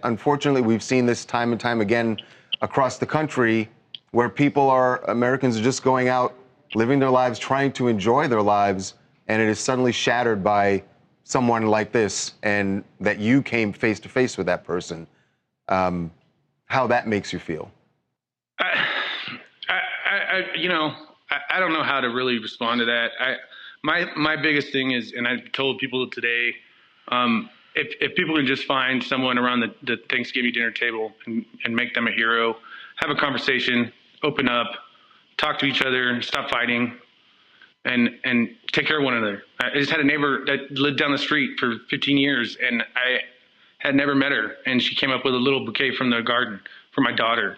Unfortunately, we've seen this time and time again across the country where Americans are just going out, living their lives, trying to enjoy their lives, and it is suddenly shattered by someone like this, and that you came face to face with that person. How that makes you feel? I don't know how to really respond to that. My biggest thing is, and I've told people today, if people can just find someone around the Thanksgiving dinner table and make them a hero, have a conversation, open up, talk to each other, stop fighting, and take care of one another. I just had a neighbor that lived down the street for 15 years, and I had never met her, and she came up with a little bouquet from the garden for my daughter.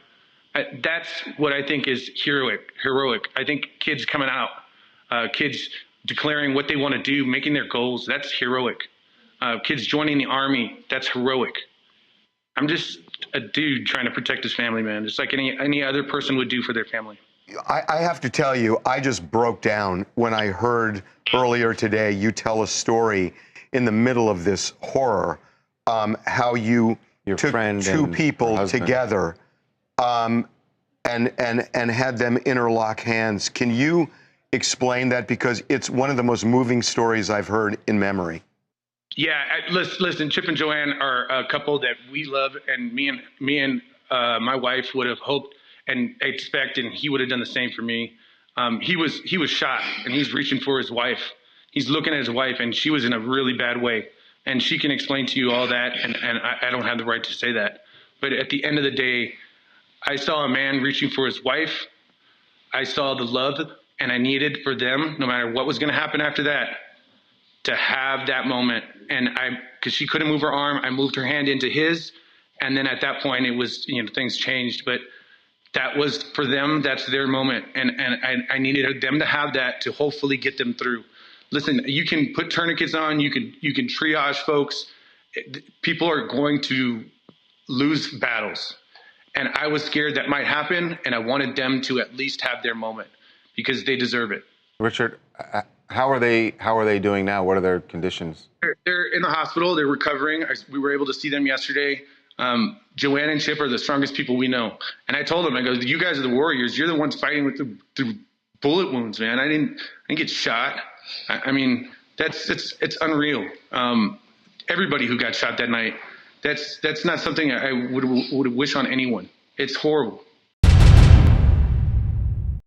That's what I think is heroic. I think kids coming out, kids declaring what they want to do, making their goals, that's heroic. Kids joining the army, that's heroic. I'm just a dude trying to protect his family, man, just like any other person would do for their family. I have to tell you, I just broke down when I heard earlier today you tell a story in the middle of this horror, how you took two people together and had them interlock hands. Can you explain that? Because it's one of the most moving stories I've heard in memory. Yeah, listen, Chip and Joanne are a couple that we love, and me and my wife would have hoped and expect, and he would have done the same for me. He was shot, and he's reaching for his wife. He's looking at his wife, and she was in a really bad way. And she can explain to you all that, and I don't have the right to say that. But at the end of the day, I saw a man reaching for his wife. I saw the love, and I needed for them, no matter what was going to happen after that, to have that moment. And because she couldn't move her arm, I moved her hand into his. And then at that point, it was, things changed. But that was for them, that's their moment. And I needed them to have that to hopefully get them through. Listen, you can put tourniquets on, you can triage folks. People are going to lose battles. And I was scared that might happen, and I wanted them to at least have their moment because they deserve it. Richard, how are they doing now? What are their conditions? They're in the hospital. They're recovering. We were able to see them yesterday. Joanne and Chip are the strongest people we know. And I told them, I go, you guys are the warriors. You're the ones fighting with the bullet wounds, man. I didn't get shot. I mean, it's unreal. Everybody who got shot that night, that's not something I would wish on anyone. It's horrible.